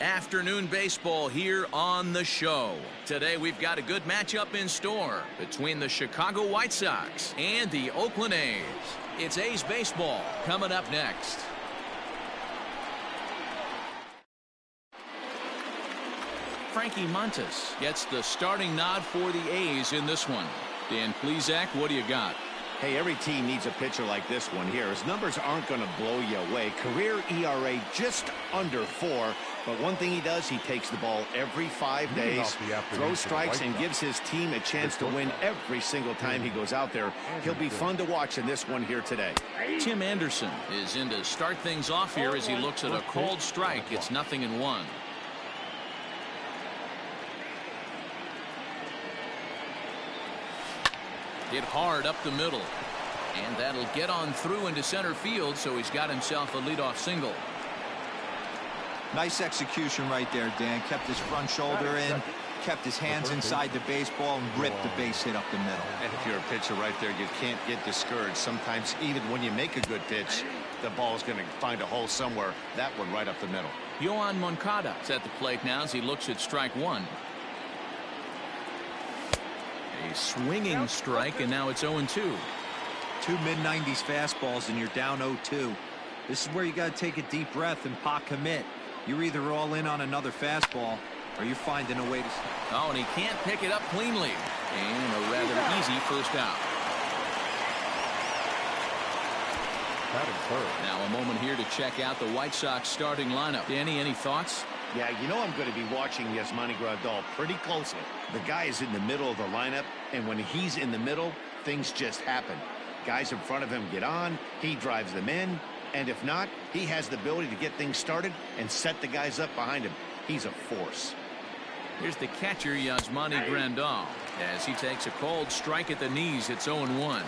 Afternoon baseball here on the show. Today we've got a good matchup in store between the Chicago White Sox and the Oakland A's. It's A's baseball coming up next. Frankie Montas gets the starting nod for the A's in this one. Dan Plesac, what do you got? Hey, every team needs a pitcher like this one here. His numbers aren't going to blow you away. Career ERA just under 4. But one thing he does, he takes the ball every 5 days, throws strikes, and gives his team a chance to win every single time he goes out there. He'll be fun to watch in this one here today. Tim Anderson is in to start things off here as he looks at a called strike. It's 0-1. Hit hard up the middle. And that'll get on through into center field, so he's got himself a leadoff single. Nice execution right there, Dan. Kept his front shoulder in, kept his hands inside the baseball, and ripped the base hit up the middle. And if you're a pitcher right there, you can't get discouraged. Sometimes even when you make a good pitch, the ball's going to find a hole somewhere. That one right up the middle. Yohan Moncada is at the plate now as he looks at strike one. A swinging strike, and now it's 0-2. Two mid-90s fastballs, and you're down 0-2. This is where you got to take a deep breath and pot commit. You're either all in on another fastball, or you're finding a way to... Oh, and he can't pick it up cleanly. And a rather easy first out. Now a moment here to check out the White Sox starting lineup. Danny, any thoughts? Yeah, you know I'm going to be watching Yasmani Grandal pretty closely. The guy is in the middle of the lineup, and when he's in the middle, things just happen. Guys in front of him get on, he drives them in, and if not, he has the ability to get things started and set the guys up behind him. He's a force. Here's the catcher, Yasmani Grandal. As he takes a called strike at the knees, it's 0-1.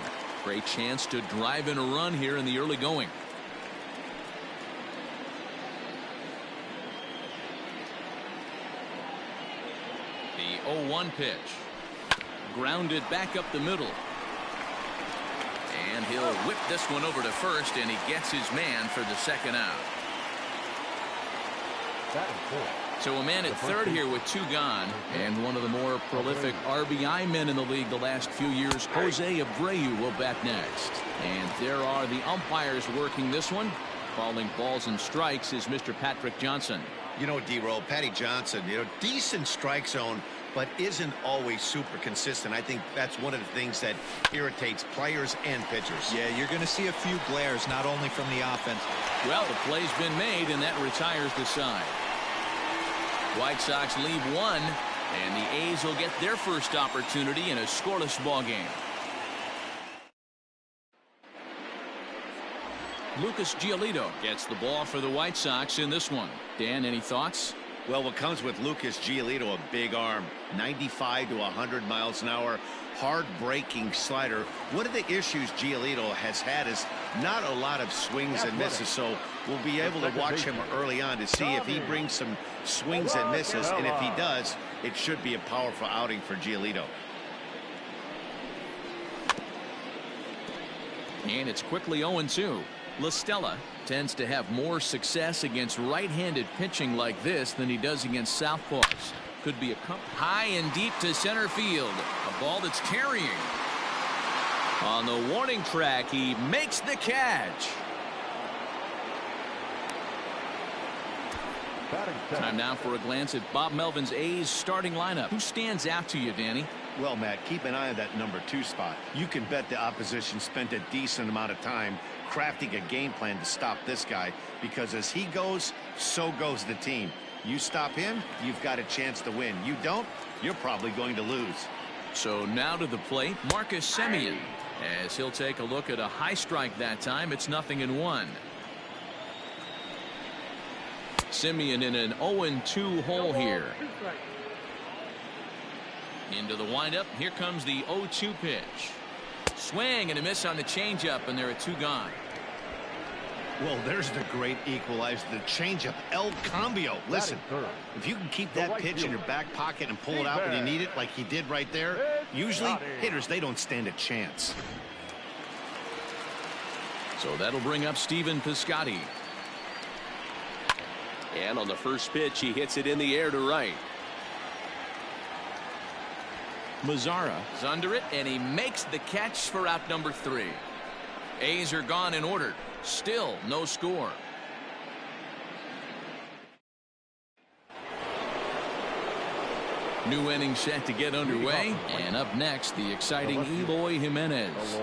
Great chance to drive in a run here in the early going. The 0-1 pitch. Grounded back up the middle. And he'll whip this one over to first, and he gets his man for the second out. So a man at third here with 2 gone, and one of the more prolific RBI men in the league the last few years, Jose Abreu, will bat next. And there are the umpires working this one. Calling balls and strikes is Mr. Patrick Johnson. You know, D-Roll, Patty Johnson, decent strike zone, but isn't always super consistent. I think that's one of the things that irritates players and pitchers. Yeah, you're going to see a few glares, not only from the offense. Well, the play's been made, and that retires the side. White Sox leave one, and the A's will get their first opportunity in a scoreless ball game. Lucas Giolito gets the ball for the White Sox in this one. Dan, any thoughts? Well, what comes with Lucas Giolito, a big arm, 95 to 100 miles an hour, hard-breaking slider. One of the issues Giolito has had is not a lot of swings and misses, so we'll be able to watch him early on to see if he brings some swings and misses, and if he does, it should be a powerful outing for Giolito. And it's quickly 0-2. Lestella tends to have more success against right-handed pitching like this than he does against southpaws. Could be a high and deep to center field. A ball that's carrying. On the warning track, he makes the catch. Time now for a glance at Bob Melvin's A's starting lineup. Who stands out to you, Danny? Well, Matt, keep an eye on that number 2 spot. You can bet the opposition spent a decent amount of time crafting a game plan to stop this guy, because as he goes, so goes the team. You stop him, you've got a chance to win. You don't, you're probably going to lose. So now to the plate, Marcus Semien, as he'll take a look at a high strike that time. It's 0-1. Semien in an 0-2 hole here. Into the windup. Here comes the 0-2 pitch. Swing and a miss on the changeup, and there are 2 gone. Well, there's the great equalizer, the changeup, El Cambio. Listen, if you can keep that pitch in your back pocket and pull it out when you need it, like he did right there, usually hitters, they don't stand a chance. So that'll bring up Stephen Piscotty. And on the first pitch, he hits it in the air to right. Mazzara is under it, and he makes the catch for out number 3. A's are gone in order. Still no score. New inning set to get underway, and up next, the exciting Eloy Jimenez.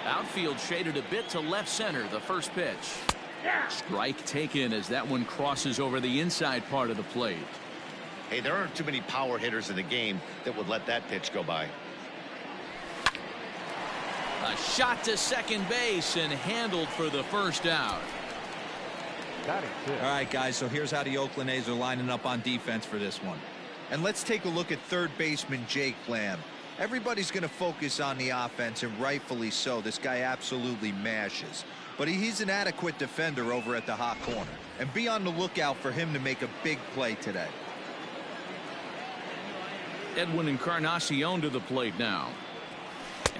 Outfield shaded a bit to left center, the first pitch. Strike taken as that one crosses over the inside part of the plate. Hey, there aren't too many power hitters in the game that would let that pitch go by. A shot to second base and handled for the first out. All right, guys, so here's how the Oakland A's are lining up on defense for this one. And let's take a look at third baseman Jake Lamb. Everybody's going to focus on the offense, and rightfully so. This guy absolutely mashes. But he's an adequate defender over at the hot corner. And be on the lookout for him to make a big play today. Edwin Encarnacion to the plate now.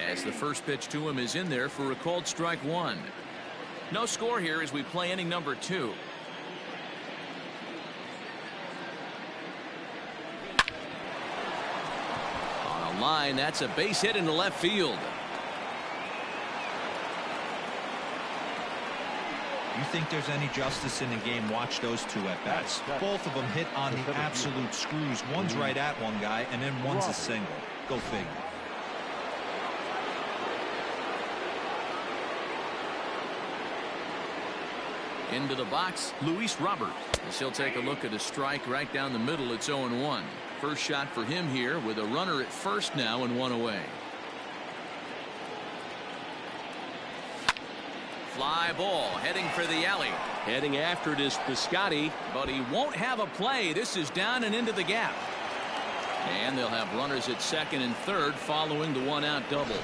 As the first pitch to him is in there for a called strike 1. No score here as we play inning number 2. On a line, that's a base hit into left field. You think there's any justice in the game? Watch those two at bats. Both of them hit on the absolute screws. One's right at one guy, and then one's a single. Go figure. Into the box, Luis Robert. As he'll take a look at a strike right down the middle. It's 0-1. First shot for him here with a runner at first now and 1 away. Fly ball heading for the alley. Heading after it is Piscotty. But he won't have a play. This is down and into the gap. And they'll have runners at second and third following the 1-out double.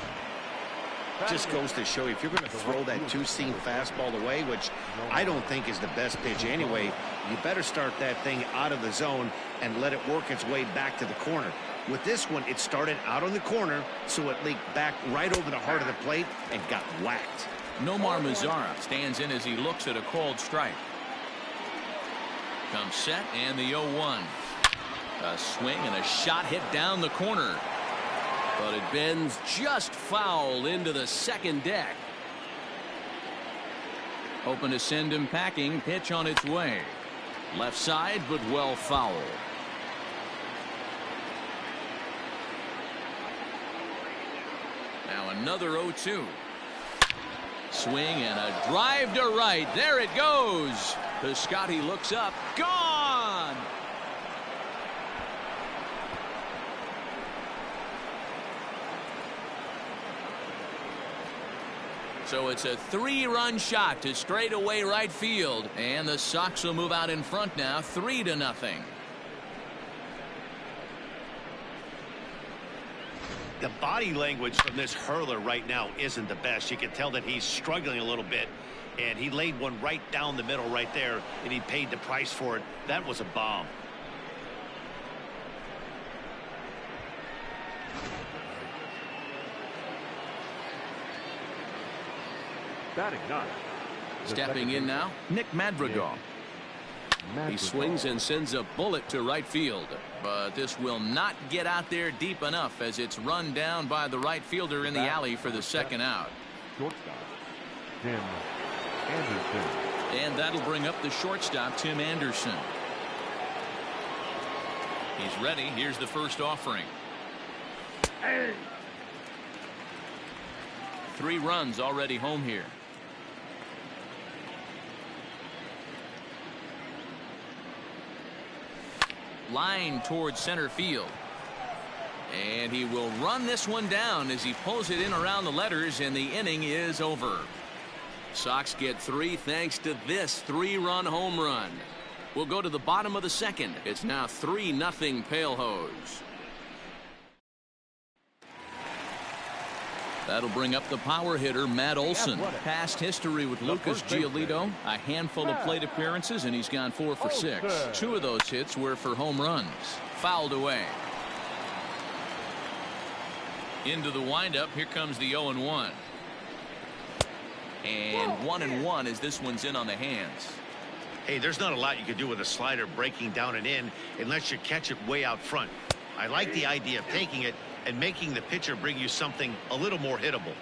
Just goes to show you, if you're going to throw that two-seam fastball away, which I don't think is the best pitch anyway, you better start that thing out of the zone and let it work its way back to the corner. With this one, it started out on the corner, so it leaked back right over the heart of the plate and got whacked. Nomar Mazzara stands in as he looks at a called strike. Comes set and the 0-1. A swing and a shot hit down the corner. But it bends just foul into the second deck. Hoping to send him packing. Pitch on its way. Left side, but well foul. Now another 0-2. Swing and a drive to right. There it goes. Piscotty looks up. Gone. So it's a 3-run shot to straightaway right field, and the Sox will move out in front now, 3-0. The body language from this hurler right now isn't the best. You can tell that he's struggling a little bit, and he laid one right down the middle right there, and he paid the price for it. That was a bomb. Stepping in now, Nick Madrigal. He swings and sends a bullet to right field, but this will not get out there deep enough as it's run down by the right fielder in the alley for the second out. And that'll bring up the shortstop, Tim Anderson. He's ready. Here's the first offering. 3 runs already home here. Line towards center field. And he will run this one down as he pulls it in around the letters, and the inning is over. Sox get 3 thanks to this 3-run home run. We'll go to the bottom of the second. It's now 3-0 Pale Hose. That'll bring up the power hitter, Matt Olsen. Past history with Lucas Giolito, a handful of plate appearances, and he's gone 4 for 6. 2 of those hits were for home runs. Fouled away. Into the windup. Here comes the 0-1. And 1-1 as this one's in on the hands. Hey, there's not a lot you can do with a slider breaking down and in unless you catch it way out front. I like the idea of taking it and making the pitcher bring you something a little more hittable.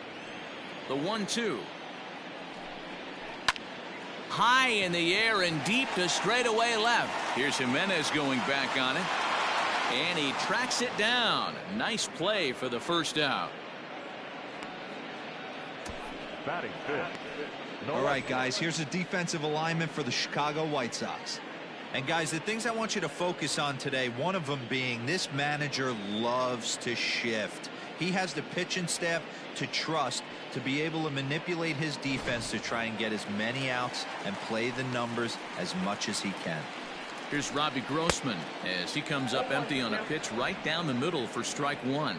The 1-2. High in the air and deep to straightaway left. Here's Jimenez going back on it. And he tracks it down. Nice play for the first out. Batting fifth. All right, guys, here's a defensive alignment for the Chicago White Sox. And, guys, the things I want you to focus on today, one of them being this manager loves to shift. He has the pitching staff to trust to be able to manipulate his defense to try and get as many outs and play the numbers as much as he can. Here's Robbie Grossman as he comes up empty on a pitch right down the middle for strike one.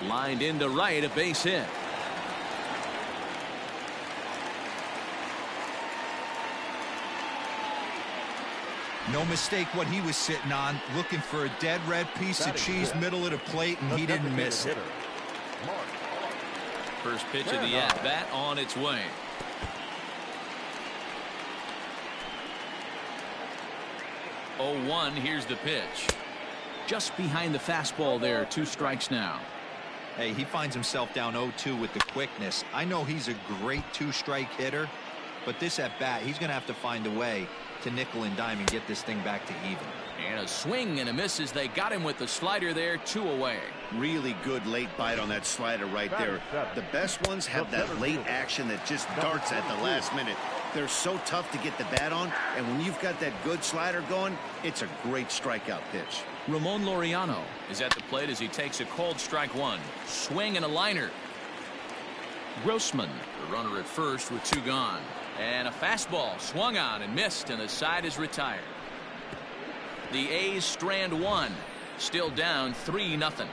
Lined into right, a base hit. No mistake what he was sitting on, looking for a dead red piece of cheese middle of the plate, and he didn't miss it. First pitch of the at-bat on its way. Oh, 1, here's the pitch. Just behind the fastball there, 2 strikes now. Hey, he finds himself down 0-2 with the quickness. I know he's a great 2-strike hitter, but this at-bat, he's going to have to find a way to nickel and dime and get this thing back to even. And a swing and a miss as they got him with the slider there, 2 away. Really good late bite on that slider right there. The best ones have that late action that just darts at the last minute. They're so tough to get the bat on, and when you've got that good slider going, it's a great strikeout pitch. Ramon Laureano is at the plate as he takes a called strike 1. Swing and a liner. Grossman, the runner at first with 2 gone. And a fastball swung on and missed, and the side is retired. The A's strand 1, still down 3-0.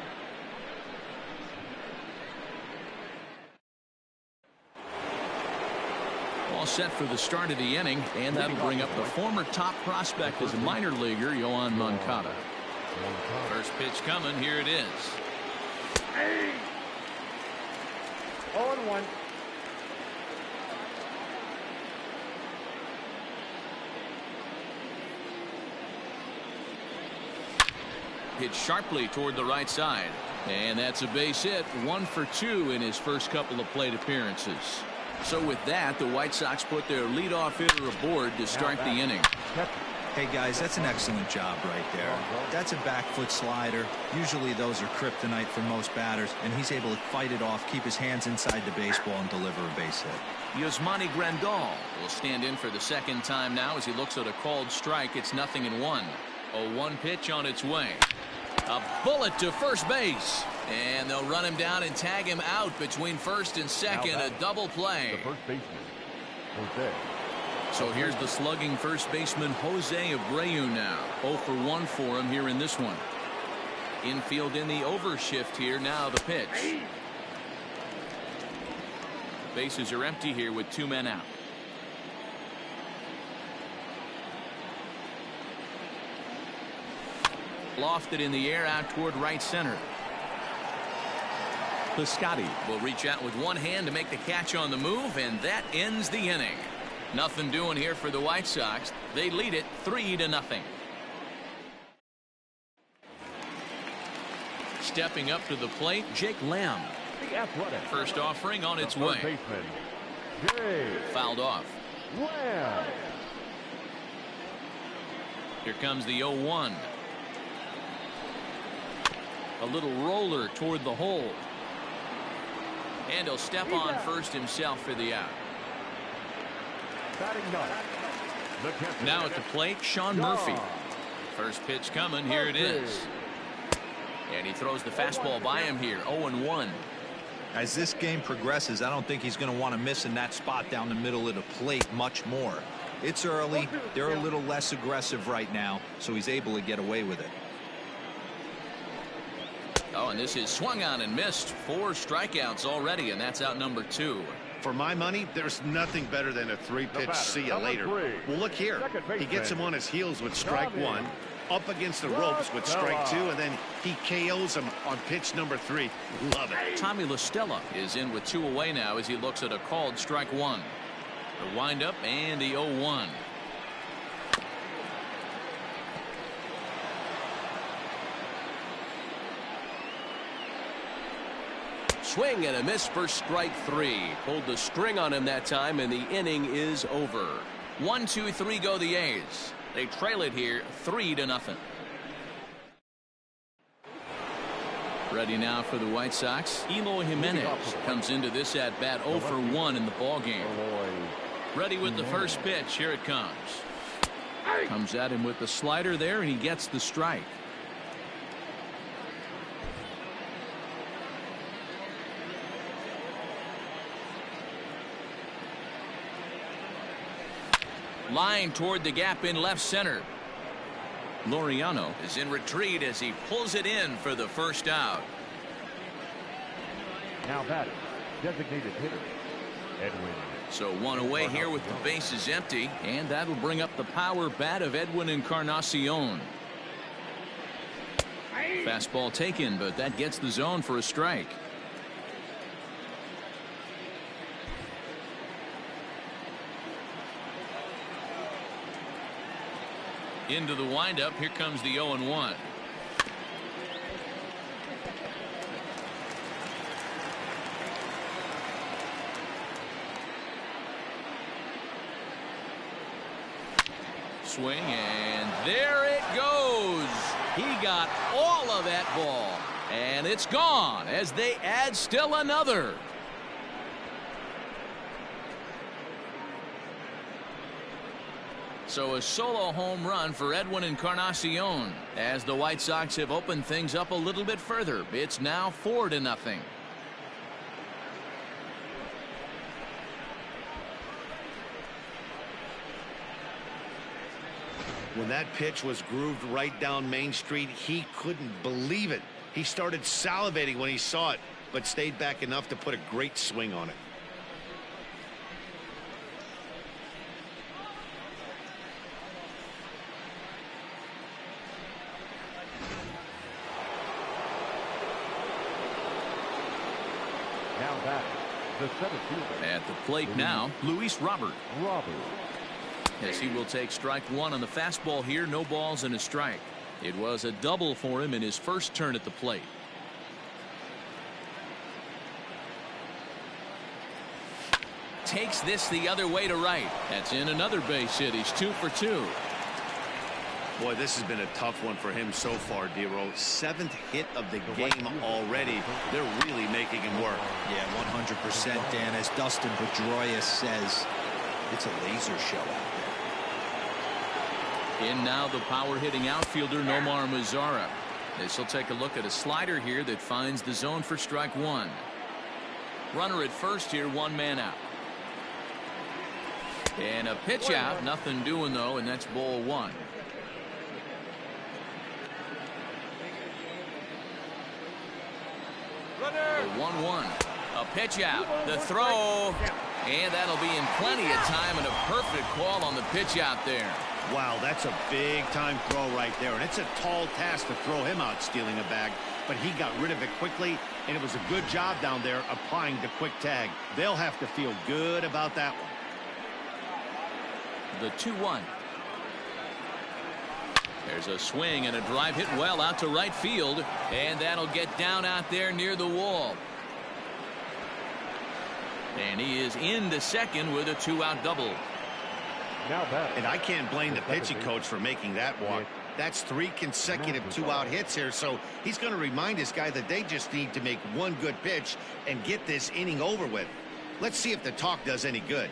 All set for the start of the inning, and that'll bring up the former top prospect as a minor leaguer, Yoan Moncada. First pitch coming, here it is. 0-1. Hit sharply toward the right side, and that's a base hit. 1 for 2 in his first couple of plate appearances. So with that, the White Sox put their leadoff hitter aboard to start the inning. Hey, guys, that's an excellent job right there. That's a back foot slider. Usually those are kryptonite for most batters, and he's able to fight it off, keep his hands inside the baseball, and deliver a base hit. Yasmani Grandal will stand in for the second time now as he looks at a called strike. It's 0-1. A 1 pitch on its way. A bullet to first base. And they'll run him down and tag him out between first and second. A double play. The first baseman, Jose. So here's the slugging first baseman Jose Abreu now. 0 for 1 for him here in this one. Infield in the overshift here. Now the pitch. Bases are empty here with 2 men out. Lofted in the air out toward right center. Piscotty will reach out with one hand to make the catch on the move, and that ends the inning. Nothing doing here for the White Sox. They lead it 3-0. Stepping up to the plate, Jake Lamb. The Athletic. First offering on its The way. third baseman, Jay Fouled off. Lamb. Here comes the 0-1. A little roller toward the hole. And he'll step on first himself for the out. Batting ninth, the catcher. Now at the plate, Sean Murphy. First pitch coming, here it is. And he throws the fastball by him here, 0-1. As this game progresses, I don't think he's going to want to miss in that spot down the middle of the plate much more. It's early. They're a little less aggressive right now, so he's able to get away with it. Oh, and this is swung on and missed. 4 strikeouts already, and that's out number 2. For my money, there's nothing better than a 3-pitch see you later. Well, look here. He gets him on his heels with strike 1. up against the ropes with strike 2, and then he KOs him on pitch number 3. Love it. Tommy Lestella is in with 2 away now as he looks at a called strike 1. The windup and the 0-1. Swing and a miss for strike 3. Pulled the string on him that time, and the inning is over. 1-2-3 go the A's. They trail it here 3-0. Ready now for the White Sox. Eloy Jimenez comes into this at bat 0 for 1 in the ball game. Ready with the first pitch. Here it comes. Comes at him with the slider there, and he gets the strike. Line toward the gap in left center. Laureano is in retreat as he pulls it in for the first out. Now batting, designated hitter, Edwin. So 1 away here with the bases empty, and that'll bring up the power bat of Edwin Encarnacion. Fastball taken, but that gets the zone for a strike. Into the windup. Here comes the 0-1. Swing, and there it goes. He got all of that ball, and it's gone as they add still another. So a solo home run for Edwin Encarnacion as the White Sox have opened things up a little bit further. It's now 4-0. When that pitch was grooved right down Main Street, he couldn't believe it. He started salivating when he saw it, but stayed back enough to put a great swing on it. Now back, the center fielder. At the plate now, Luis Robert. Robert. As he will take strike 1 on the fastball here. No balls and a strike. It was a double for him in his first turn at the plate. Takes this the other way to right. That's in another base hit. He's 2 for 2. Boy, this has been a tough one for him so far, D-Roll. 7th hit of the game already. They're really making him work. Yeah, 100%, Dan. As Dustin Pedroia says, it's a laser show out there. In now the power-hitting outfielder Nomar Mazara. This will take a look at a slider here that finds the zone for strike 1. Runner at first here, 1 man out. And a pitch out. Nothing doing, though, and that's ball 1. 1-1. A pitch out. The throw. And that'll be in plenty of time, and a perfect call on the pitch out there. Wow, that's a big-time throw right there. And it's a tall task to throw him out stealing a bag. But he got rid of it quickly, and it was a good job down there applying the quick tag. They'll have to feel good about that one. The 2-1. There's a swing and a drive hit well out to right field, and that'll get down out there near the wall. And he is into second with a 2-out double. Now back. And I can't blame the pitching coach for making that walk. That's 3 consecutive 2-out hits here, so he's going to remind this guy that they just need to make 1 good pitch and get this inning over with. Let's see if the talk does any good.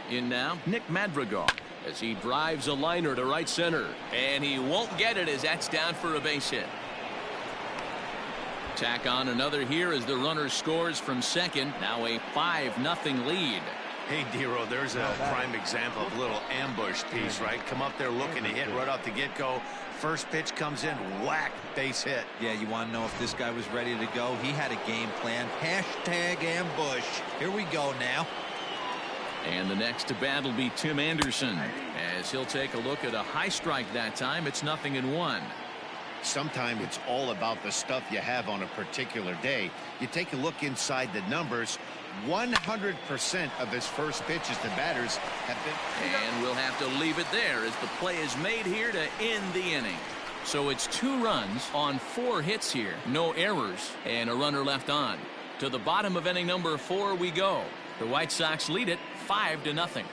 In now, Nick Madrigal as he drives a liner to right center. And he won't get it as that's down for a base hit. Tack on another here as the runner scores from second. Now a 5-0 lead. Hey, Dero, there's a prime example of a little ambush piece, right? Come up there looking to hit right off the get-go. First pitch comes in, whack, base hit. Yeah, you want to know if this guy was ready to go? He had a game plan. Hashtag ambush. Here we go now. And the next to bat will be Tim Anderson, as he'll take a look at a high strike that time. It's 0-1. Sometimes it's all about the stuff you have on a particular day. You take a look inside the numbers. 100% of his first pitches to batters have been. And we'll have to leave it there as the play is made here to end the inning. So it's 2 runs on 4 hits here. No errors and a runner left on. To the bottom of inning number 4 we go. The White Sox lead it 5-0.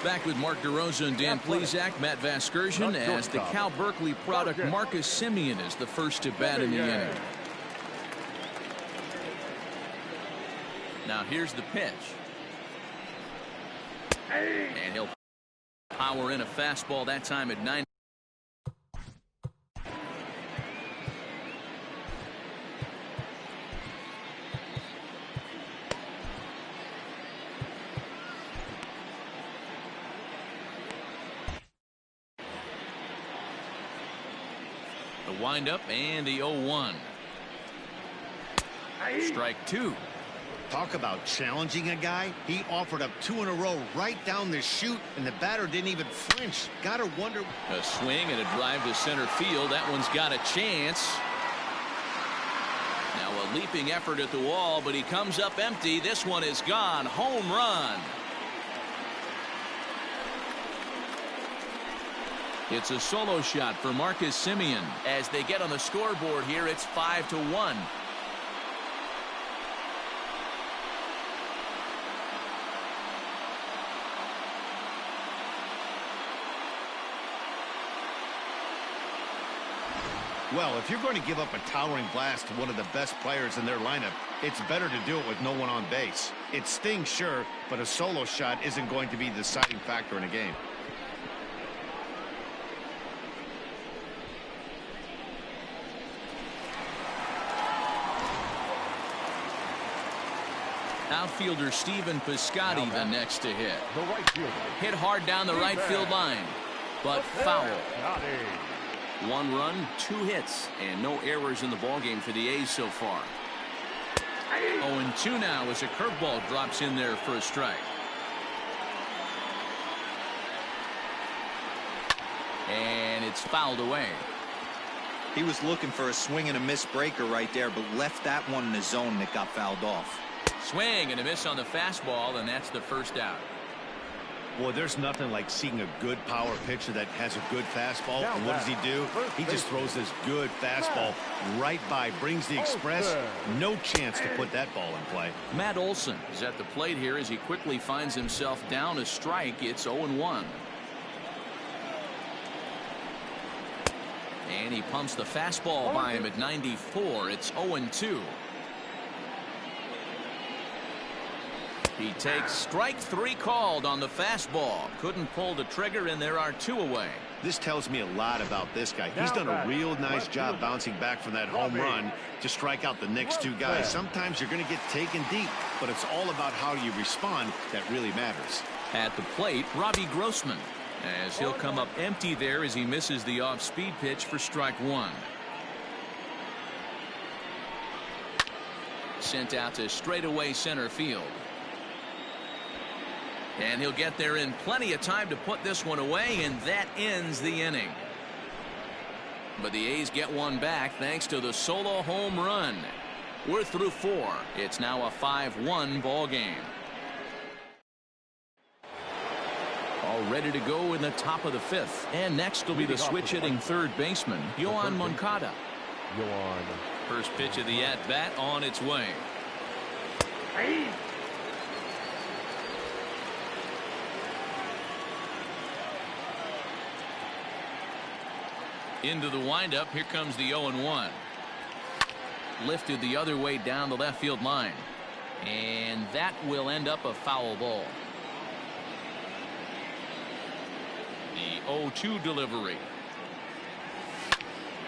Back with Mark DeRosa and Dan Plesac, Matt Vasgersian, as the Cal Berkeley product Marcus Semien is the first to bat in the inning. Now here's the pitch. And he'll power in a fastball that time at 9. The windup and the 0-1. Strike 2. Talk about challenging a guy. He offered up 2 in a row right down the chute, and the batter didn't even flinch. Gotta wonder. A swing and a drive to center field. That one's got a chance. Now a leaping effort at the wall, but he comes up empty. This one is gone. Home run. It's a solo shot for Marcus Semien. As they get on the scoreboard here, it's 5-1. Well, if you're going to give up a towering blast to one of the best players in their lineup, it's better to do it with no one on base. It stings, sure, but a solo shot isn't going to be the deciding factor in a game. Outfielder Stephen Piscotty the next to hit. The right fielder. Hit hard down the right field line, but foul. 1 run, 2 hits, and no errors in the ballgame for the A's so far. 0-2 now as a curveball drops in there for a strike. And it's fouled away. He was looking for a swing and a miss breaker right there, but left that one in the zone that got fouled off. Swing and a miss on the fastball, and that's the first out. Boy, there's nothing like seeing a good power pitcher that has a good fastball. And what does he do? He just throws this good fastball right by, brings the express. No chance to put that ball in play. Matt Olsen is at the plate here as he quickly finds himself down a strike. It's 0-1. And he pumps the fastball by him at 94. It's 0-2. He takes strike 3 called on the fastball. Couldn't pull the trigger, and there are 2 away. This tells me a lot about this guy. He's done a real nice job bouncing back from that home run to strike out the next 2 guys. Sometimes you're going to get taken deep, but it's all about how you respond that really matters. At the plate, Robbie Grossman, as he'll come up empty there as he misses the off-speed pitch for strike 1. Sent out to straightaway center field. And he'll get there in plenty of time to put this one away, and that ends the inning. But the A's get one back thanks to the solo home run. We're through 4. It's now a 5-1 ball game. All ready to go in the top of the 5th. And next will be the switch-hitting third baseman, Yoan Moncada. First pitch of the at-bat on its way. Into the windup. Here comes the 0-1. Lifted the other way down the left field line. And that will end up a foul ball. The 0-2 delivery.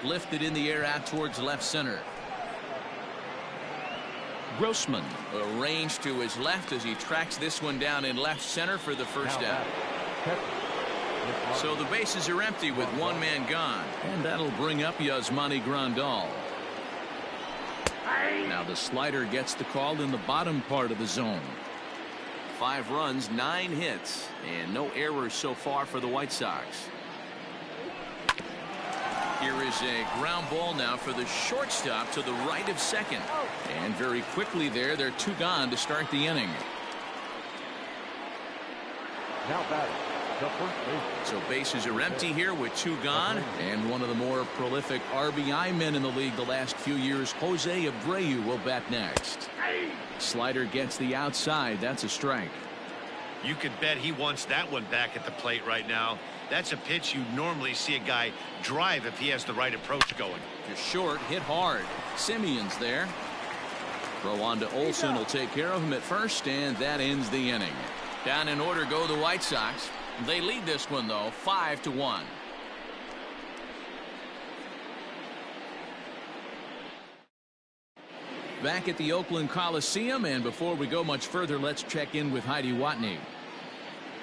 Lifted in the air out towards left center. Grossman arranged to his left as he tracks this one down in left center for the first out. So the bases are empty with one man gone, and that'll bring up Yasmani Grandal. Now the slider gets the call in the bottom part of the zone. 5 runs, 9 hits, and no errors so far for the White Sox. Here is a ground ball now for the shortstop to the right of second. And very quickly there, they're 2 gone to start the inning. Now batting, the first baseman. So bases are empty here with 2 gone. And one of the more prolific RBI men in the league the last few years, Jose Abreu, will bat next. Slider gets the outside. That's a strike. You could bet he wants that one back at the plate right now. That's a pitch you normally see a guy drive if he has the right approach going. You're short, hit hard. Simeon's there. Throw on to Olsen will take care of him at first, and that ends the inning. Down in order go the White Sox. They lead this one, though, 5-1. Back at the Oakland Coliseum, and before we go much further, let's check in with Heidi Watney.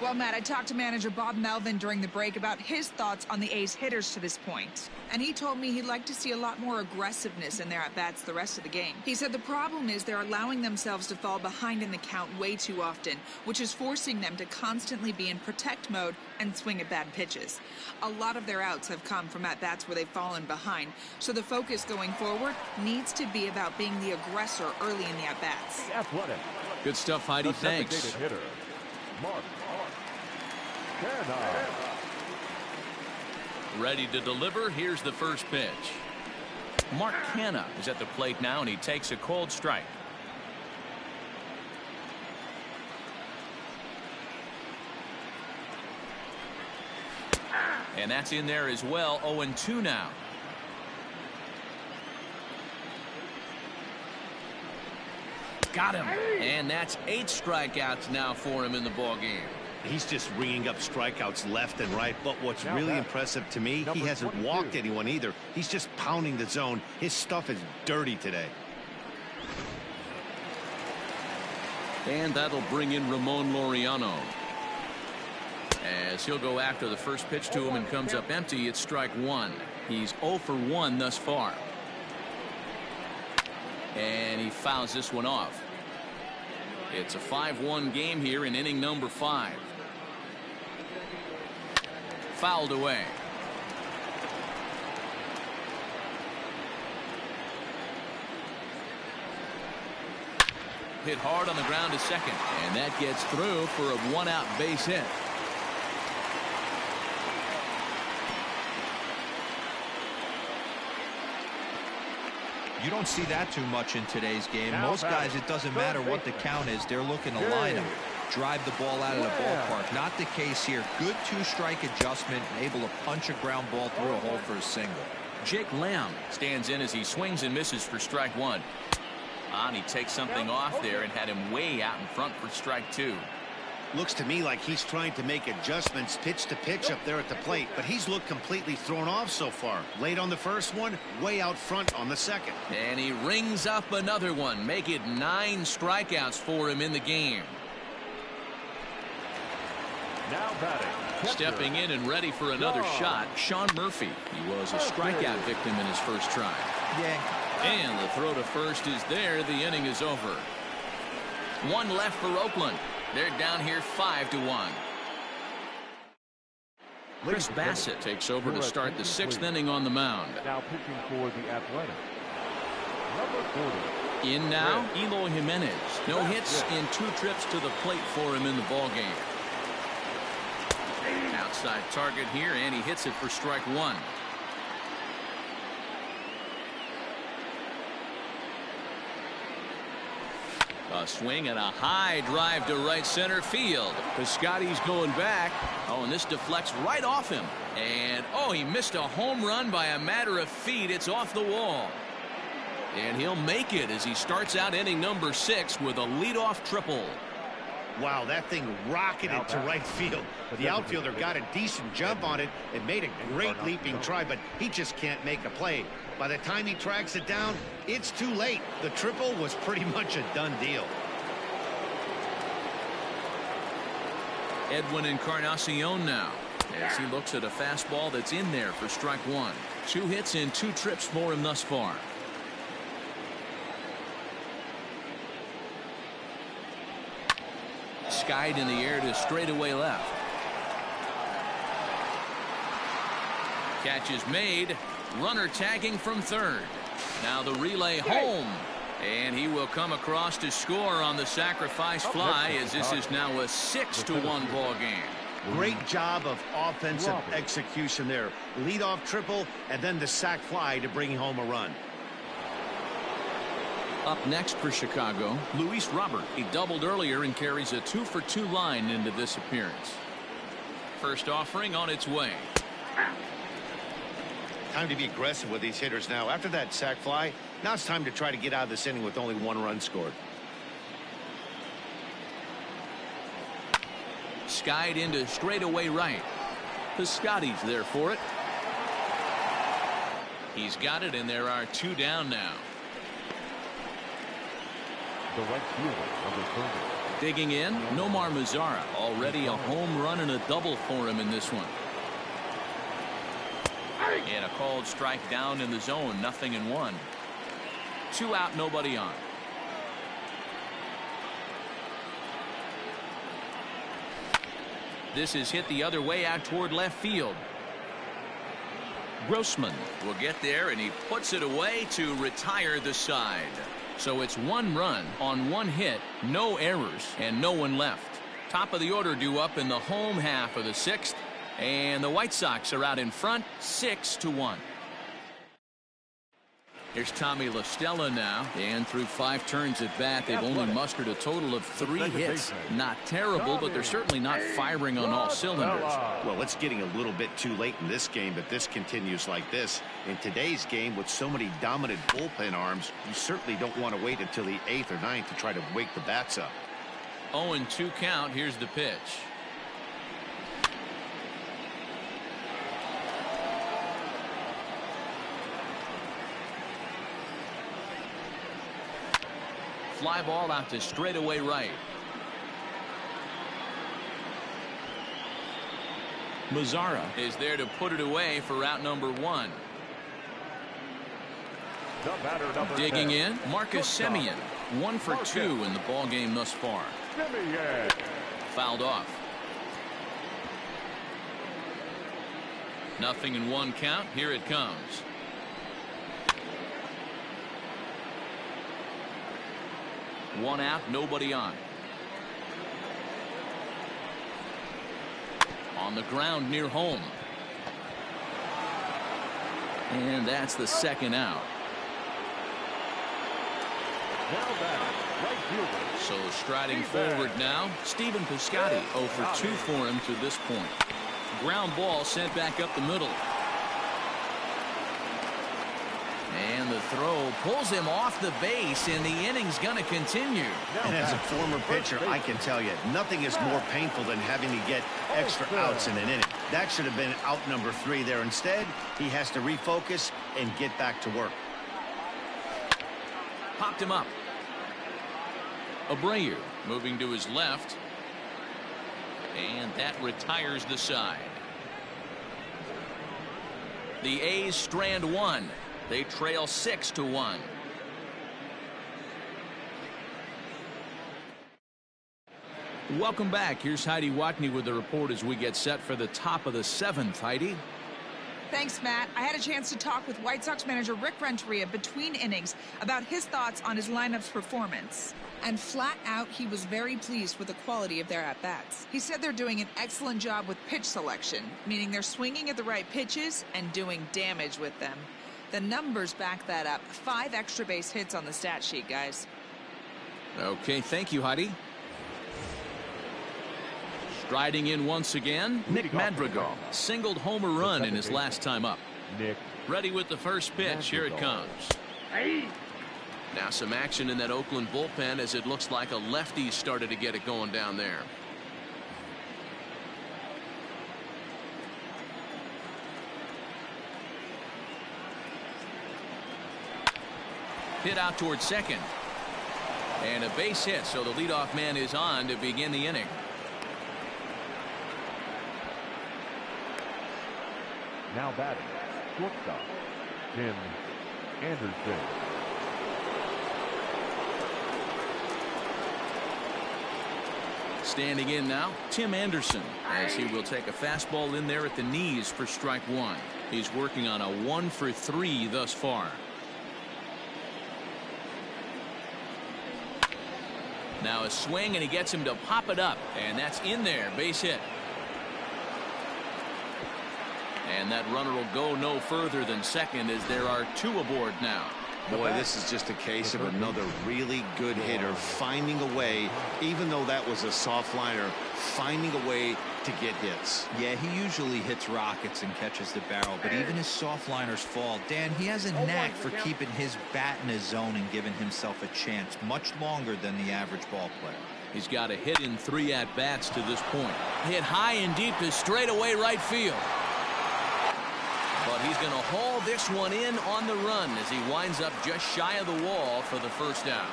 Well, Matt, I talked to manager Bob Melvin during the break about his thoughts on the A's hitters to this point. And he told me he'd like to see a lot more aggressiveness in their at-bats the rest of the game. He said the problem is they're allowing themselves to fall behind in the count way too often, which is forcing them to constantly be in protect mode and swing at bad pitches. A lot of their outs have come from at-bats where they've fallen behind, so the focus going forward needs to be about being the aggressor early in the at-bats. Athletic. Good stuff, Heidi. The Thanks. designated hitter, Mark Canha. Ready to deliver. Here's the first pitch. Mark Canha is at the plate now, and he takes a cold strike. And that's in there as well. 0-2 now. Got him. And that's 8 strikeouts now for him in the ball game. He's just ringing up strikeouts left and right. But what's really impressive to me, he hasn't walked anyone either. He's just pounding the zone. His stuff is dirty today. And that'll bring in Ramon Laureano. As he'll go after the first pitch to him and comes up empty, it's strike 1. He's 0 for 1 thus far. And he fouls this one off. It's a 5-1 game here in inning number 5. Fouled away. Hit hard on the ground to second, and that gets through for a 1-out base hit. You don't see that too much in today's game. Most guys, it doesn't matter what the count is. They're looking to line them, drive the ball out of the ballpark. Not the case here. Good 2-strike adjustment, and able to punch a ground ball through a hole for a single. Jake Lamb stands in as he swings and misses for strike 1. And he takes something off there and had him way out in front for strike 2. Looks to me like he's trying to make adjustments pitch to pitch up there at the plate, but he's looked completely thrown off so far. Late on the first one, way out front on the second. And he rings up another one, make it 9 strikeouts for him in the game. Now batting. Stepping in and ready for another shot, Sean Murphy. He was a strikeout victim in his first try. And the throw to first is there. The inning is over. 1 left for Oakland. They're down here 5-1. Chris Bassett takes over to start the 6th inning on the mound. Now pitching for the Athletic, number 40. In now, Eloy Jimenez. No hits in 2 trips to the plate for him in the ball game. Outside target here, and he hits it for strike 1. A swing and a high drive to right center field. Piscotty's going back. Oh, and this deflects right off him. And, oh, he missed a home run by a matter of feet. It's off the wall. And he'll make it as he starts out inning number 6 with a leadoff triple. Wow, that thing rocketed to right field. The outfielder got a decent jump on it and made a great leaping try, but he just can't make a play. By the time he tracks it down, it's too late. The triple was pretty much a done deal. Edwin Encarnacion now, as he looks at a fastball that's in there for strike one. 2 hits and 2 trips for him thus far. Skied in the air to straightaway left. Catch is made. Runner tagging from third. Now the relay home. And he will come across to score on the sacrifice fly, as this is now a 6-1 ball game. Great job of offensive execution there. Leadoff triple and then the sac fly to bring home a run. Up next for Chicago, Luis Robert. He doubled earlier and carries a 2-for-2 line into this appearance. First offering on its way. Time to be aggressive with these hitters now. After that sac fly, now it's time to try to get out of this inning with only 1 run scored. Skied into straightaway right. Piscotty's there for it. He's got it, and there are 2 down now. The right fielder, number 30. Digging in, Nomar Mazara. Already a home run and a double for him in this one. And a called strike down in the zone, 0-1. 2 out, nobody on. This is hit the other way out toward left field. Grossman will get there, and he puts it away to retire the side. So it's 1 run on 1 hit, no errors, and no one left. Top of the order due up in the home half of the 6th. And the White Sox are out in front, 6-1. Here's Tommy Lestella now, and through 5 turns at bat, they've only mustered a total of 3 hits. Not terrible, but they're certainly not firing on all cylinders. Well, it's getting a little bit too late in this game, but this continues like this. In today's game, with so many dominant bullpen arms, you certainly don't want to wait until the 8th or 9th to try to wake the bats up. 0-2 count. Here's the pitch. Fly ball out to straightaway right. Mazara is there to put it away for out number 1. Digging in, Marcus Semien. 1 for 2 in the ball game thus far. Fouled off. 0-1 count. Here it comes. One out, nobody on. On the ground near home. And that's the 2nd out. So striding forward now, Stephen Piscotty. 0 for 2 for him to this point. Ground ball sent back up the middle. And the throw pulls him off the base, and the inning's going to continue. And as a former pitcher, I can tell you, nothing is more painful than having to get extra outs in an inning. That should have been out number 3 there. Instead, he has to refocus and get back to work. Popped him up. Abreu moving to his left. And that retires the side. The A's strand 1. They trail 6-1. Welcome back. Here's Heidi Watney with the report as we get set for the top of the 7th. Heidi. Thanks, Matt. I had a chance to talk with White Sox manager Rick Renteria between innings about his thoughts on his lineup's performance. And flat out, he was very pleased with the quality of their at-bats. He said they're doing an excellent job with pitch selection, meaning they're swinging at the right pitches and doing damage with them. The numbers back that up. 5 extra base hits on the stat sheet, guys. Okay, thank you, Heidi. Striding in once again, Nick Madrigal. Singled homer run in his last time up. Ready with the first pitch. Here it comes. Now some action in that Oakland bullpen as it looks like a lefty started to get it going down there. Hit out towards second. And a base hit, so the leadoff man is on to begin the inning. Now batting, shortstop, Tim Anderson. Standing in now, Tim Anderson, as he will take a fastball in there at the knees for strike one. He's working on a 1-for-3 thus far. Now a swing, and he gets him to pop it up, and that's in there, base hit. And that runner will go no further than second as there are two aboard now. Boy, this is just a case of another really good hitter finding a way, even though that was a soft liner, finding a way to get hits. Yeah, he usually hits rockets and catches the barrel, but even his soft liners fall. Dan, he has a knack for keeping his bat in his zone and giving himself a chance much longer than the average ball player. He's got a hit in 3 at-bats to this point. Hit high and deep to straightaway right field. But he's going to haul this one in on the run as he winds up just shy of the wall for the first out.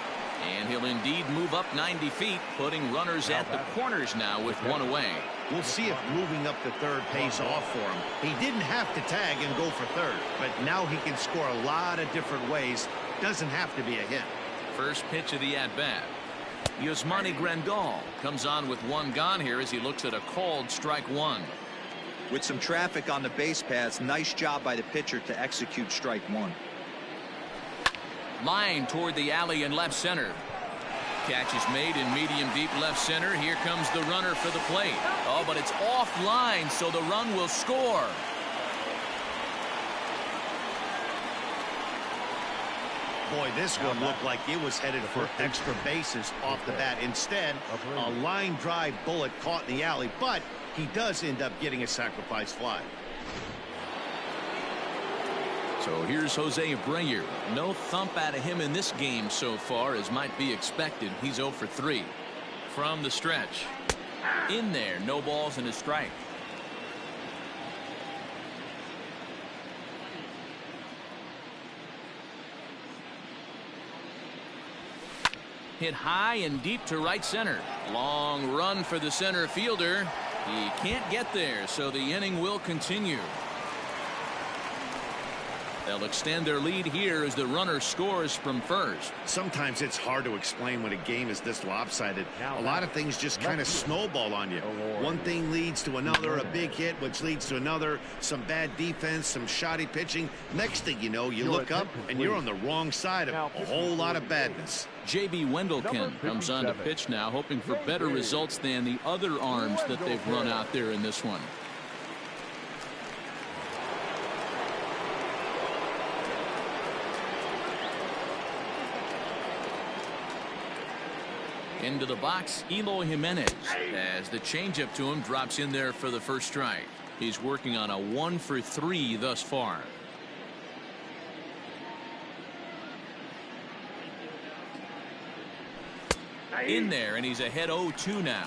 And he'll indeed move up 90 feet, putting runners at the corners now with one away. We'll see if moving up to third pays off for him. He didn't have to tag and go for third, but now he can score a lot of different ways. Doesn't have to be a hit. First pitch of the at-bat. Yasmani Grandal comes on with one gone here as he looks at a called strike one. With some traffic on the base paths, nice job by the pitcher to execute strike one. Line toward the alley in left center. Catch is made in medium deep left center. Here comes the runner for the plate. Oh, but it's offline, so the run will score. Boy, this one looked like it was headed for extra bases off the bat. Instead, a line drive bullet caught in the alley, but he does end up getting a sacrifice fly. So here's Jose Abreu. No thump out of him in this game so far, as might be expected. He's 0 for 3. From the stretch. In there, no balls and a strike. Hit high and deep to right center. Long run for the center fielder. He can't get there, so the inning will continue. They'll extend their lead here as the runner scores from first. Sometimes it's hard to explain when a game is this lopsided. A lot of things just kind of snowball on you. One thing leads to another, a big hit, which leads to another, some bad defense, some shoddy pitching. Next thing you know, you look up and you're on the wrong side of a whole lot of badness. J.B. Wendelken comes on to pitch now, hoping for better results than the other arms that they've run out there in this one. Into the box, Eloy Jimenez, as the changeup to him drops in there for the first strike. He's working on a 1 for 3 thus far. In there, and he's ahead 0-2 now.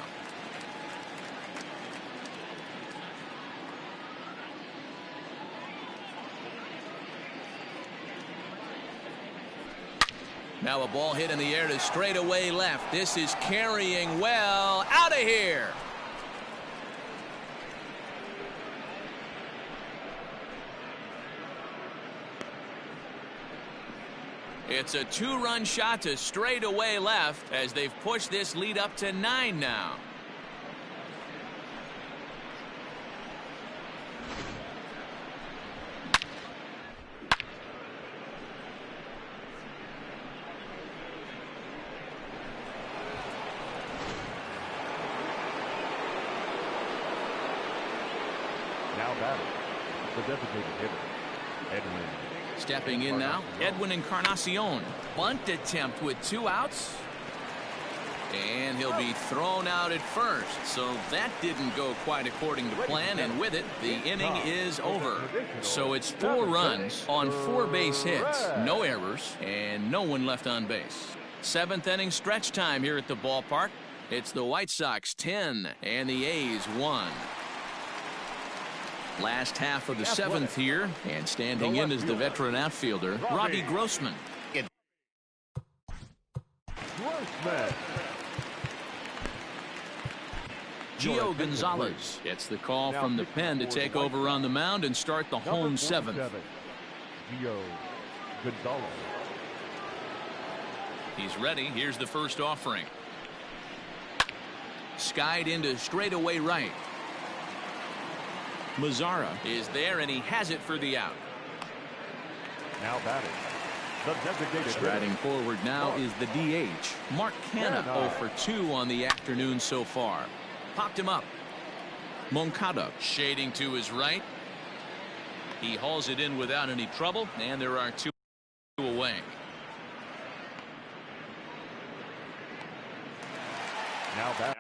Now a ball hit in the air to straightaway left. This is carrying well. Out of here. It's a 2-run shot to straightaway left as they've pushed this lead up to 9 now. Now batting, the designated hitter, Edwin. Stepping in now, Edwin Encarnacion. Bunt attempt with 2 outs. And he'll be thrown out at first. So that didn't go quite according to plan, and with it, the inning is over. So it's 4 runs on 4 base hits, no errors, and no one left on base. 7th inning stretch time here at the ballpark. It's the White Sox 10 and the A's 1. Last half of the 7th here, and standing in is the veteran outfielder, Robbie Grossman. Gio Gonzalez gets the call from the pen to take over on the mound and start the home 7th. Gio Gonzalez. He's ready. Here's the first offering. Skied into straightaway right. Mazzara is there, and he has it for the out. Now batting. The designated Striding forward now is the DH. Mark Canha 0 for 2 on the afternoon so far. Popped him up. Moncada shading to his right. He hauls it in without any trouble, and there are 2 away. Now back.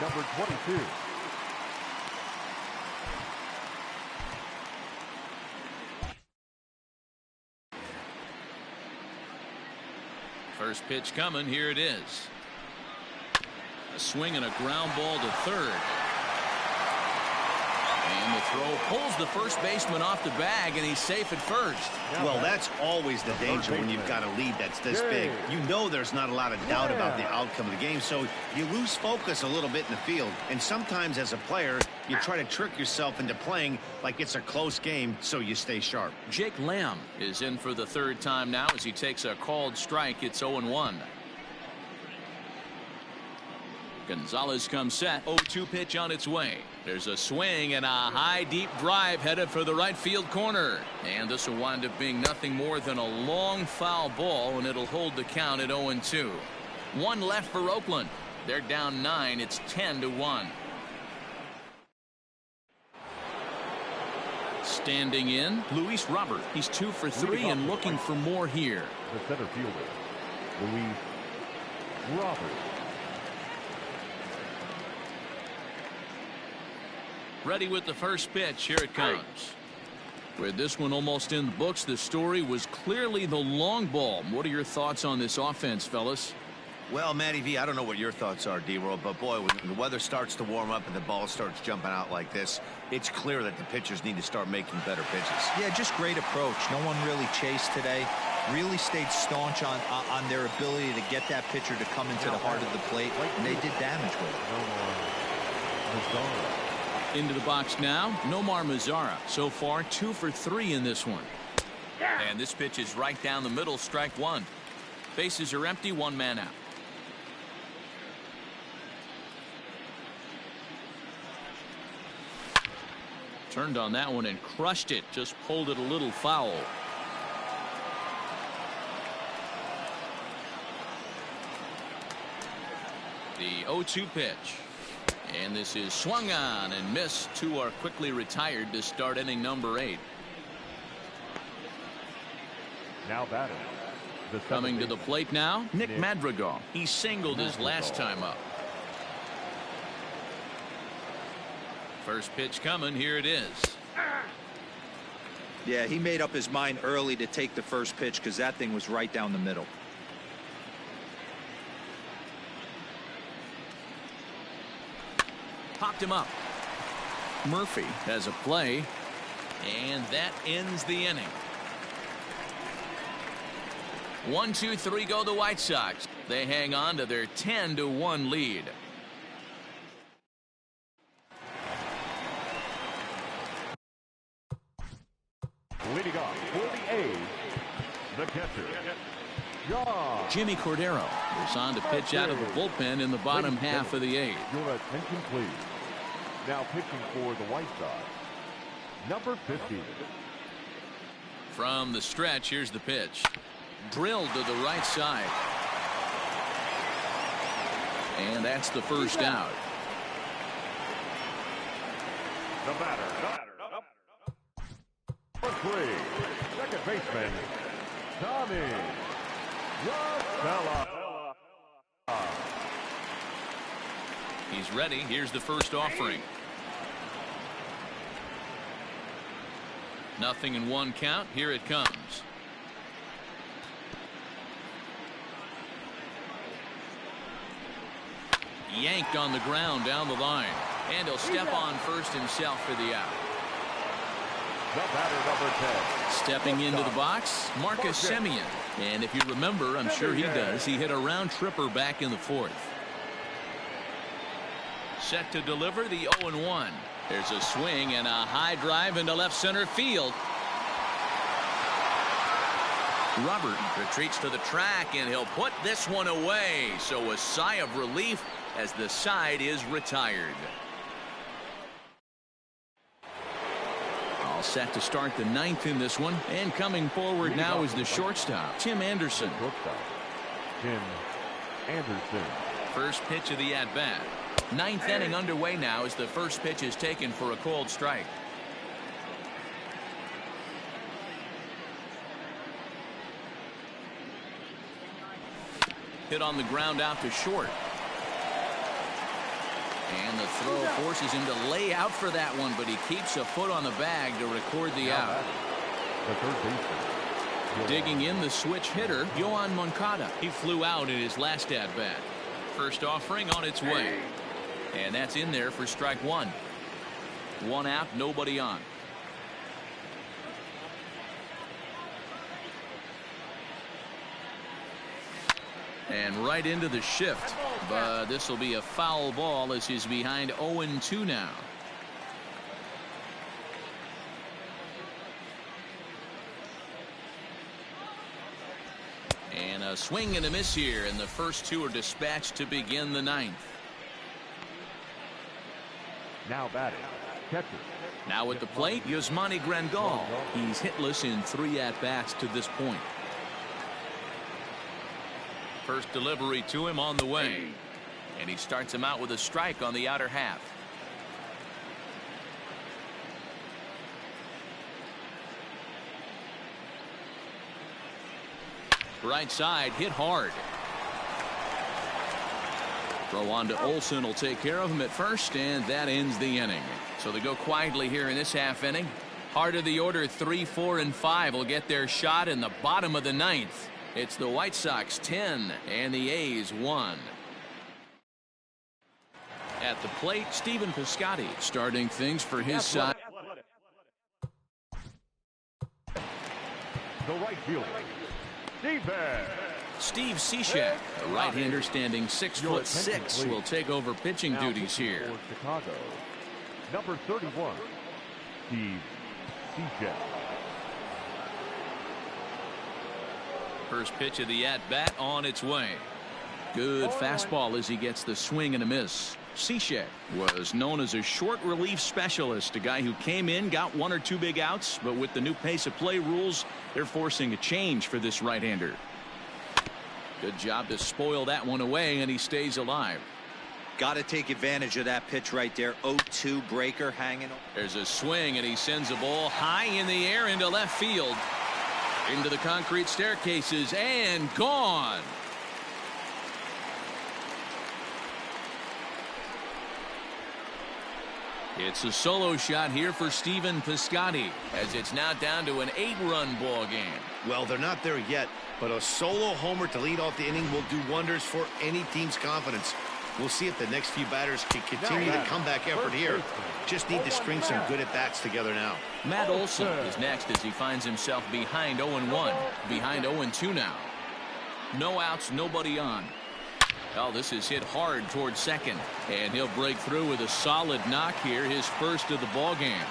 Number 22. First pitch coming. Here it is. A swing and a ground ball to third. And the throw pulls the first baseman off the bag, and he's safe at first. Well, that's always the danger when you've got a lead that's this big. You know there's not a lot of doubt about the outcome of the game, so you lose focus a little bit in the field. And sometimes as a player, you try to trick yourself into playing like it's a close game so you stay sharp. Jake Lamb is in for the 3rd time now as he takes a called strike. It's 0-1. Gonzalez comes set. 0-2 pitch on its way. There's a swing and a high deep drive headed for the right field corner. And this will wind up being nothing more than a long foul ball, and it'll hold the count at 0-2. 1 left for Oakland. They're down 9. It's 10-1. Standing in, Luis Robert. He's 2 for 3 and looking for more here. The center fielder, Luis Robert. Ready with the first pitch. Here it comes. With this one almost in the books, the story was clearly the long ball. What are your thoughts on this offense, fellas? Well, Matty V, I don't know what your thoughts are, D-Roll, but boy, when the weather starts to warm up and the ball starts jumping out like this, it's clear that the pitchers need to start making better pitches. Yeah, just great approach. No one really chased today. Really stayed staunch on their ability to get that pitcher to come into the heart of the plate, and they did damage with it. Into the box now, Nomar Mazzara. So far, 2 for 3 in this one. And this pitch is right down the middle, strike 1. Bases are empty, 1 man out. Turned on that one and crushed it. Just pulled it a little foul. The 0-2 pitch. And this is swung on and missed. 2 are quickly retired to start inning number 8. Now batting. Coming to the plate now, Nick Madrigal. He singled his last time up. First pitch coming. Here it is. Yeah, he made up his mind early to take the first pitch because that thing was right down the middle. Popped him up. Murphy has a play, and that ends the inning. 1, 2, 3 go the White Sox. They hang on to their 10-1 lead. Leading off for the A's, the catcher, Jimmy Cordero is on to pitch out of the bullpen in the bottom half of the 8th. Your attention, please. Now pitching for the White Sox, number 50. From the stretch, here's the pitch. Drilled to the right side. And that's the first out. The batter. Number 3, second baseman, Tommy Lestella. He's ready. Here's the first offering. Nothing in one count. Here it comes. Yanked on the ground down the line. And he'll step on first himself for the out. The batter, number 10. Stepping into the box, Marcus Semien. And if you remember, I'm sure he does, he hit a round tripper back in the fourth. Set to deliver the 0-1. There's a swing and a high drive into left center field. Robert retreats to the track, and he'll put this one away. So a sigh of relief as the side is retired. All set to start the ninth in this one. And coming forward now is the shortstop, Tim Anderson. Tim Anderson. First pitch of the at-bat. Ninth inning underway now as the first pitch is taken for a called strike. Hit on the ground out to short. And the throw forces him to lay out for that one, but he keeps a foot on the bag to record the out. The third baseman. Digging in the switch hitter, Yoan Moncada. He flew out in his last at-bat. First offering on its way. And that's in there for strike one. One out, nobody on. And right into the shift. But this will be a foul ball as he's behind 0-2 now. And a swing and a miss here, and the first two are dispatched to begin the ninth. Now batting, catcher. Now at the plate, Yasmani Grandal. He's hitless in 3 at-bats to this point. First delivery to him on the way. And he starts him out with a strike on the outer half. Right side, hit hard. Throw on to Olsen will take care of him at first, and that ends the inning. So they go quietly here in this half inning. Heart of the order, 3, 4, and 5 will get their shot in the bottom of the ninth. It's the White Sox 10 and the A's 1. At the plate, Stephen Piscotty starting things for his side. The right fielder, Steve Cishek, a right-hander standing 6'6", will take over pitching duties here. For Chicago, number 31, Steve Cishek. First pitch of the at-bat on its way. Good fastball as he gets the swing and a miss. Cishek was known as a short relief specialist, a guy who came in, got 1 or 2 big outs, but with the new pace of play rules, they're forcing a change for this right-hander. Good job to spoil that one away, and he stays alive. Got to take advantage of that pitch right there. 0-2 breaker hanging. There's a swing, and he sends a ball high in the air into left field. Into the concrete staircases, and gone. It's a solo shot here for Stephen Piscotty, as it's now down to an 8-run ball game. Well, they're not there yet, but a solo homer to lead off the inning will do wonders for any team's confidence. We'll see if the next few batters can continue the comeback effort here. Just need to string some good at-bats together now. Matt Olsen is next as he finds himself behind 0-1, behind 0-2 now. No outs, nobody on. Well, this is hit hard towards second, and he'll break through with a solid knock here, his first of the ball game.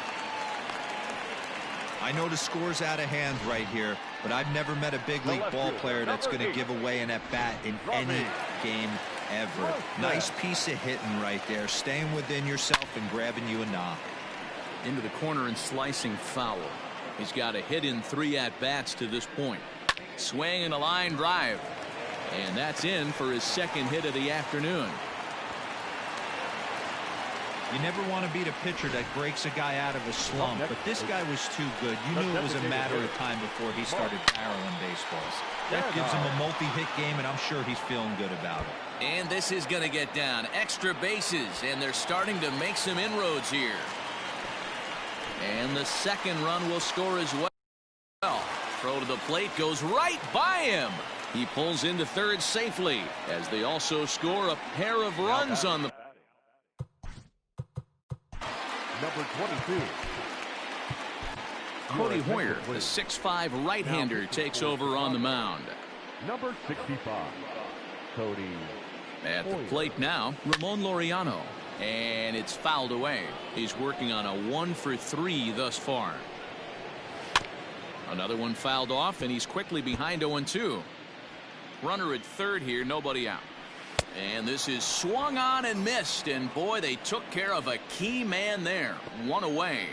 I know the score's out of hand right here, but I've never met a big league ball player that's going to give away an at-bat in any game ever. Nice piece of hitting right there, staying within yourself and grabbing you a knock. Into the corner and slicing foul. He's got a hit in 3 at-bats to this point. Swing and a line drive. And that's in for his second hit of the afternoon. You never want to beat a pitcher that breaks a guy out of a slump, but this guy was too good. You knew it was a matter of time before he started barreling baseballs. That gives him a multi-hit game, and I'm sure he's feeling good about it. And this is going to get down. Extra bases, and they're starting to make some inroads here. And the second run will score as well. Throw to the plate goes right by him. He pulls into third safely as they also score a pair of runs on the. Number 22. Cody Hoyer, the 6'5" right-hander, takes over on the mound. Number 65. Cody. At the plate now, Ramon Laureano. And it's fouled away. He's working on a 1-for-3 thus far. Another one fouled off, and he's quickly behind 0-2. Runner at third here, nobody out. And this is swung on and missed, and boy, they took care of a key man there. One away.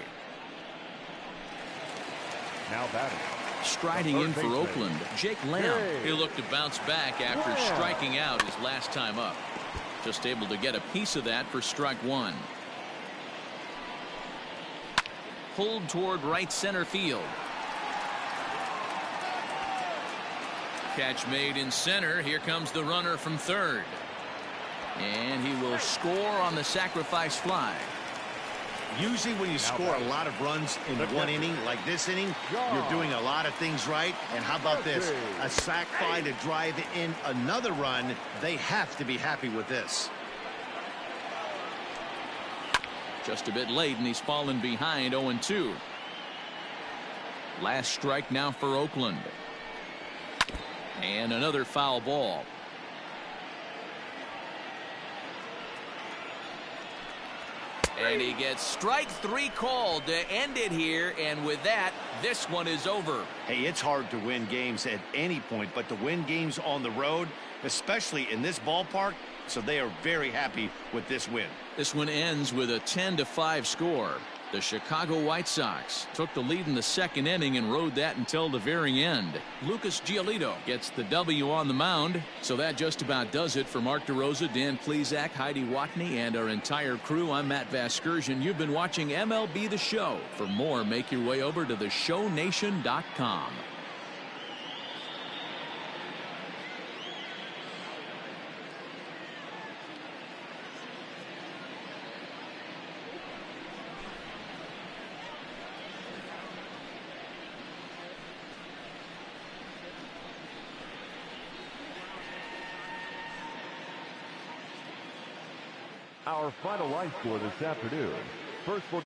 Now batting. Striding in for Oakland, Jake Lamb. He looked to bounce back after striking out his last time up. Just able to get a piece of that for strike one. Pulled toward right center field. Catch made in center. Here comes the runner from third. And he will score on the sacrifice fly. Usually when you score a lot of runs in one inning, like this inning, you're doing a lot of things right. And how about this? A sac fly to drive in another run. They have to be happy with this. Just a bit late, and he's fallen behind 0-2. Last strike now for Oakland. And another foul ball. And he gets strike three called to end it here, and with that, this one is over. Hey, it's hard to win games at any point, but to win games on the road, especially in this ballpark, so they are very happy with this win. This one ends with a 10-5 score. The Chicago White Sox took the lead in the second inning and rode that until the very end. Lucas Giolito gets the W on the mound. So that just about does it for Mark DeRosa, Dan Plesac, Heidi Watney, and our entire crew. I'm Matt Vasgersian. You've been watching MLB The Show. For more, make your way over to theshownation.com. Our final line score this afternoon. First, we'll